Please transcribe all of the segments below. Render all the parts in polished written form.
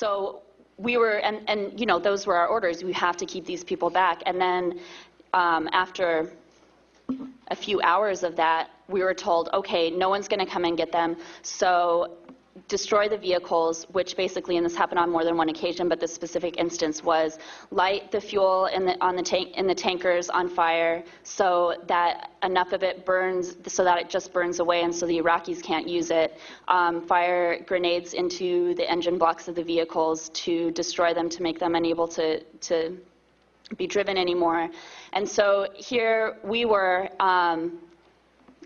So we were, and you know, those were our orders. We have to keep these people back. And then after a few hours of that, we were told, okay, no one's going to come and get them, so destroy the vehicles, which basically, and this happened on more than one occasion, but the specific instance was light the fuel in the tankers on fire so that enough of it burns, so that it just burns away and so the Iraqis can't use it. Fire grenades into the engine blocks of the vehicles to destroy them, to make them unable to be driven anymore. And so here we were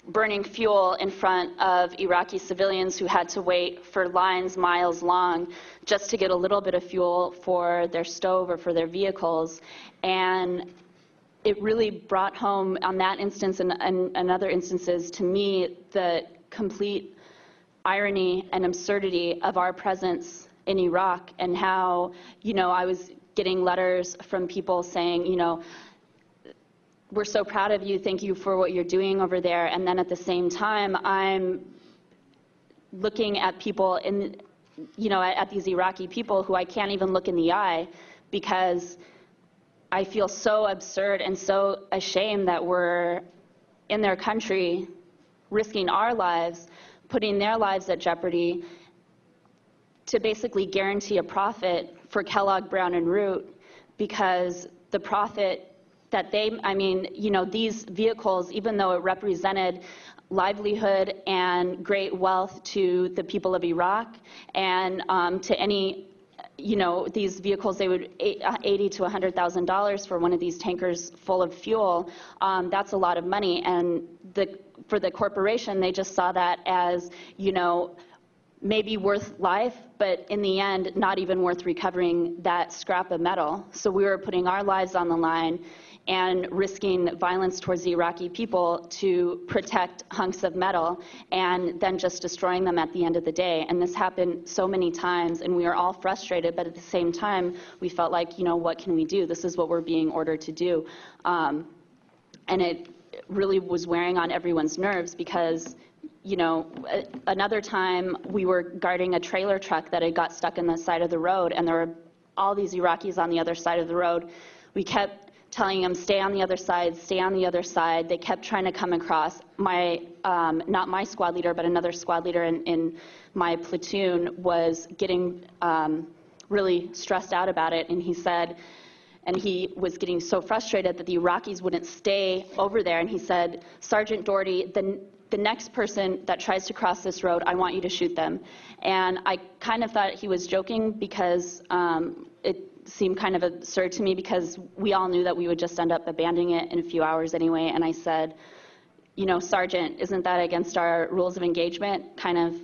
burning fuel in front of Iraqi civilians who had to wait for lines miles long just to get a little bit of fuel for their stove or for their vehicles. And it really brought home, on that instance and other instances, to me, the complete irony and absurdity of our presence in Iraq, and how, you know, I was getting letters from people saying, you know, we're so proud of you, thank you for what you're doing over there. And then at the same time, I'm looking at people in, you know, at these Iraqi people who I can't even look in the eye, because I feel so absurd and so ashamed that we're in their country, risking our lives, putting their lives at jeopardy to basically guarantee a profit for Kellogg, Brown and Root, because the profit that they, I mean, you know, these vehicles, even though it represented livelihood and great wealth to the people of Iraq and to any, you know, these vehicles, they would $80,000 to $100,000 for one of these tankers full of fuel. That's a lot of money, and for the corporation, they just saw that as, you know, maybe worth life, but in the end, not even worth recovering that scrap of metal. So we were putting our lives on the line and risking violence towards the Iraqi people to protect hunks of metal, and then just destroying them at the end of the day. And this happened so many times, and we were all frustrated, but at the same time, we felt like, you know, what can we do? This is what we're being ordered to do. And it really was wearing on everyone's nerves, because, you know, another time we were guarding a trailer truck that had got stuck in the side of the road, and there were all these Iraqis on the other side of the road. We kept telling them, stay on the other side, stay on the other side. They kept trying to come across. Not my squad leader, but another squad leader in my platoon was getting really stressed out about it, and he said, and he was getting so frustrated that the Iraqis wouldn't stay over there, and he said, Sergeant Dougherty, the next person that tries to cross this road, I want you to shoot them. And I kind of thought he was joking, because it seemed kind of absurd to me, because we all knew that we would just end up abandoning it in a few hours anyway. And I said, you know, Sergeant, isn't that against our rules of engagement? Kind of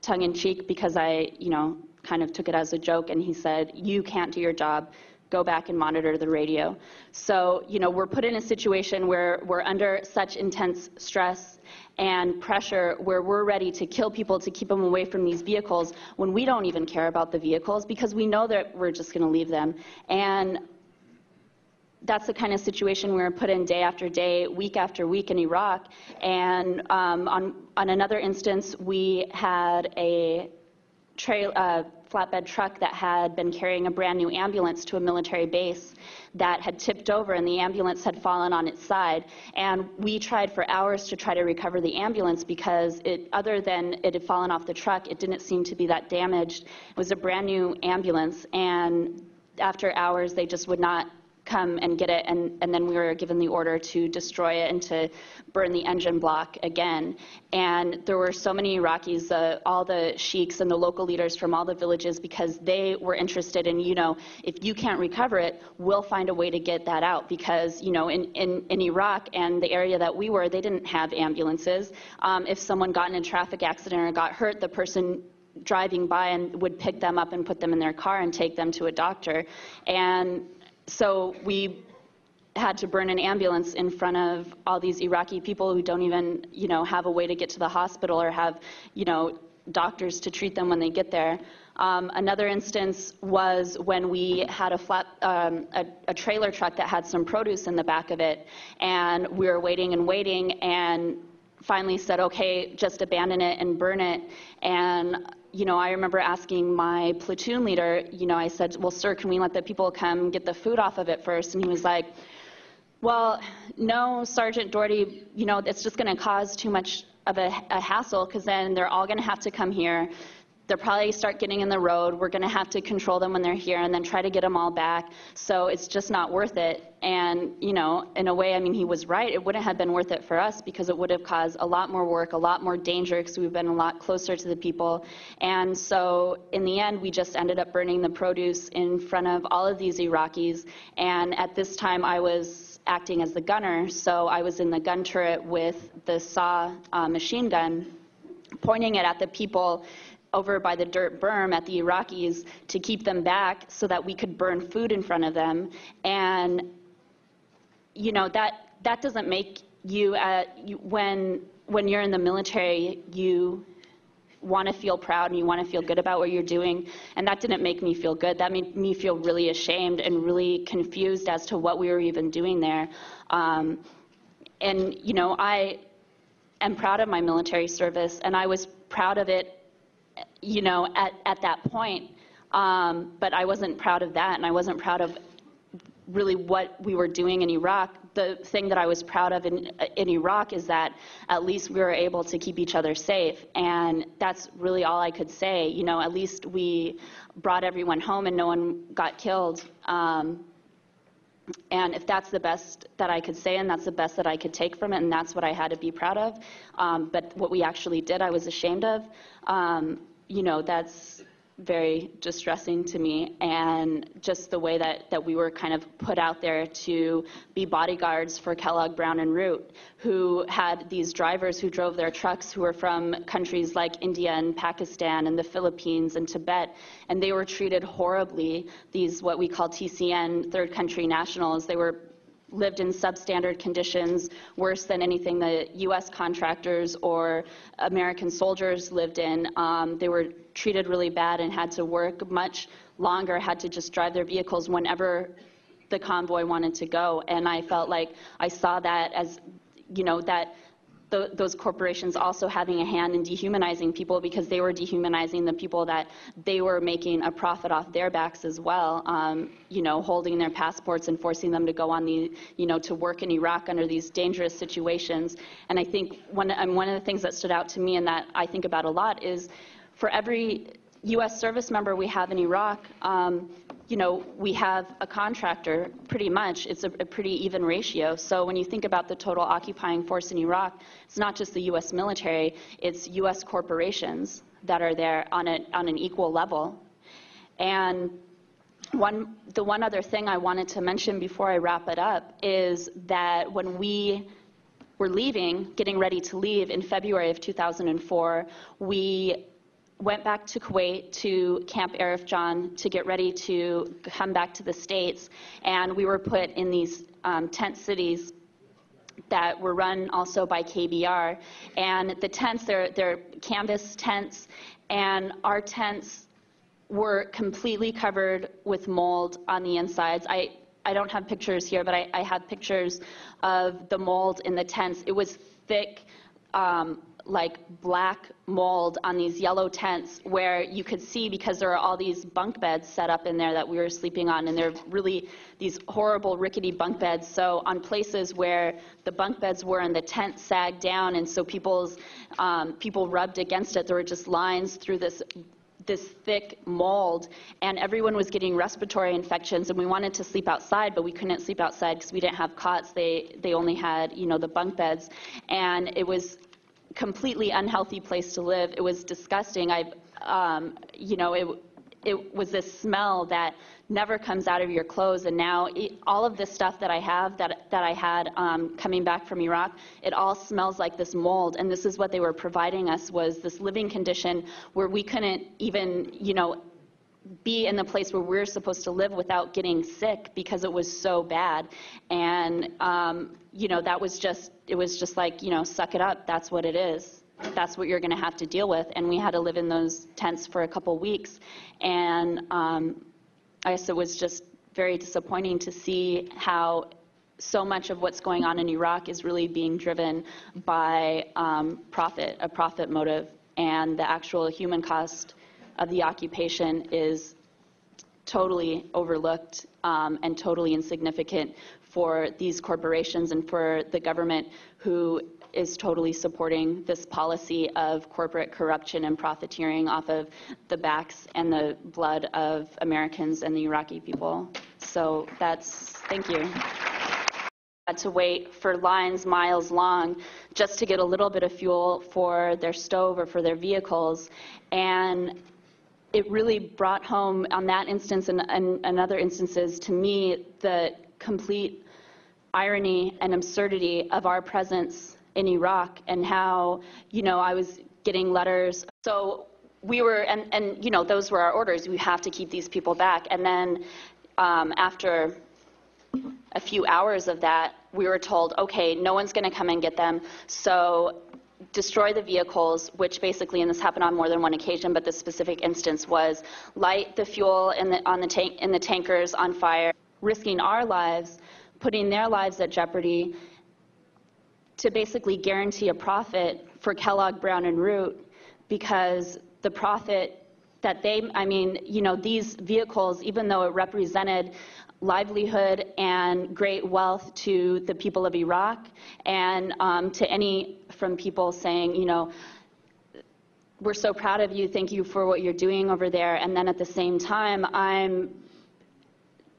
tongue-in-cheek, because I, you know, kind of took it as a joke. And he said, you can't do your job. Go back and monitor the radio. So, you know, we're put in a situation where we're under such intense stress and pressure, where we're ready to kill people to keep them away from these vehicles, when we don't even care about the vehicles, because we know that we're just going to leave them. And that's the kind of situation we're put in day after day, week after week in Iraq. And on another instance, we had a flatbed truck that had been carrying a brand new ambulance to a military base that had tipped over, and the ambulance had fallen on its side. And we tried for hours to try to recover the ambulance, because other than it had fallen off the truck, it didn't seem to be that damaged. It was a brand new ambulance, and after hours, they just would not come and get it, and then we were given the order to destroy it and to burn the engine block again. And there were so many Iraqis, all the sheiks and the local leaders from all the villages, because they were interested in, you know, if you can't recover it, we'll find a way to get that out, because, you know, in Iraq and the area that we were, they didn't have ambulances. If someone got in a traffic accident or got hurt, the person driving by and would pick them up and put them in their car and take them to a doctor. And so we had to burn an ambulance in front of all these Iraqi people who don't even, you know, have a way to get to the hospital or have, you know, doctors to treat them when they get there. Another instance was when we had a trailer truck that had some produce in the back of it, and we were waiting and waiting, and finally said, okay, just abandon it and burn it. And I remember asking my platoon leader, I said, well, sir, can we let the people come get the food off of it first? And he was like, well, no, Sergeant Dougherty, it's just going to cause too much of a hassle, because then they're all going to have to come here. They'll probably start getting in the road. We're going to have to control them when they're here and then try to get them all back. So it's just not worth it. And, in a way, he was right. It wouldn't have been worth it for us, because it would have caused a lot more work, a lot more danger, because we've been a lot closer to the people. And so in the end, we just ended up burning the produce in front of all of these Iraqis. And at this time, I was acting as the gunner. So I was in the gun turret with the SAW machine gun, pointing it at the people over by the dirt berm at the Iraqis to keep them back so that we could burn food in front of them. And, that doesn't make you, when you're in the military, you want to feel proud and you want to feel good about what you're doing. And that didn't make me feel good. That made me feel really ashamed and really confused as to what we were even doing there. I am proud of my military service, and I was proud of it at that point, but I wasn't proud of that, and I wasn't proud of really what we were doing in Iraq. The thing that I was proud of in Iraq is that at least we were able to keep each other safe, and that's really all I could say. At least we brought everyone home and no one got killed. And if that's the best that I could say, and that's the best that I could take from it, and that's what I had to be proud of, but what we actually did, I was ashamed of. That's very distressing to me, and just the way that we were kind of put out there to be bodyguards for Kellogg, Brown, and Root, who had these drivers who drove their trucks who were from countries like India and Pakistan and the Philippines and Tibet, and they were treated horribly. These, what we call TCN, third country nationals, they lived in substandard conditions, worse than anything the U.S. contractors or American soldiers lived in. They were treated really bad and had to work much longer, had to just drive their vehicles whenever the convoy wanted to go. And I felt like I saw that as, those corporations also having a hand in dehumanizing people, because they were dehumanizing the people that they were making a profit off their backs as well, holding their passports and forcing them to go on to work in Iraq under these dangerous situations. And I think one of the things that stood out to me and that I think about a lot is, for every U.S. service member we have in Iraq, we have a contractor, pretty much. It's a pretty even ratio. So when you think about the total occupying force in Iraq, it's not just the U.S. military, it's U.S. corporations that are there on an equal level. And the one other thing I wanted to mention before I wrap it up is that when we were leaving, getting ready to leave in February of 2004, we went back to Kuwait, to Camp Arif John, to get ready to come back to the States. And we were put in these tent cities that were run also by KBR. And the tents, they're canvas tents, and our tents were completely covered with mold on the insides. I don't have pictures here, but I have pictures of the mold in the tents. It was thick, like black mold on these yellow tents, where you could see, because there are all these bunk beds set up in there that we were sleeping on, and they're really these horrible rickety bunk beds. So on places where the bunk beds were and the tent sagged down, and so people rubbed against it, there were just lines through this thick mold, and everyone was getting respiratory infections. And we wanted to sleep outside, but we couldn't sleep outside because we didn't have cots. They only had the bunk beds, and it was completely unhealthy place to live. It was disgusting. It was this smell that never comes out of your clothes. And now all of this stuff that I have, that I had coming back from Iraq, it all smells like this mold. And this is what they were providing us, was this living condition where we couldn't even, be in the place where we're supposed to live without getting sick, because it was so bad. And that was just, it was just like, suck it up. That's what it is. That's what you're going to have to deal with. And we had to live in those tents for a couple weeks. And I guess it was just very disappointing to see how so much of what's going on in Iraq is really being driven by a profit motive, and the actual human cost of the occupation is totally overlooked and totally insignificant for these corporations and for the government, who is totally supporting this policy of corporate corruption and profiteering off of the backs and the blood of Americans and the Iraqi people. So thank you. Had to wait for lines miles long just to get a little bit of fuel for their stove or for their vehicles. And it really brought home, on that instance and other instances, to me, the complete irony and absurdity of our presence in Iraq, and how, I was getting letters. So we were, and those were our orders. We have to keep these people back. And then after a few hours of that, we were told, okay, no one's going to come and get them, so destroy the vehicles, which basically, and this happened on more than one occasion, but the specific instance was light the fuel in the tankers on fire, risking our lives, putting their lives at jeopardy, to basically guarantee a profit for Kellogg, Brown and Root, because the profit that these vehicles, even though it represented livelihood and great wealth to the people of Iraq, and from people saying, we're so proud of you, thank you for what you're doing over there. And then at the same time, I'm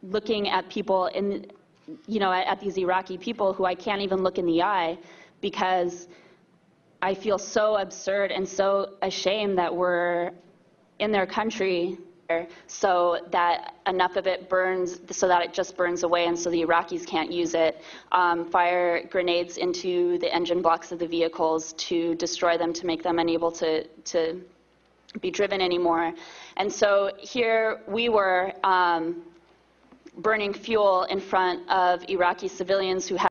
looking at people at these Iraqi people who I can't even look in the eye, because I feel so absurd and so ashamed that we're in their country, so that enough of it burns, so that it just burns away, and so the Iraqis can't use it. Fire grenades into the engine blocks of the vehicles to destroy them, to make them unable to be driven anymore. And so here we were burning fuel in front of Iraqi civilians who had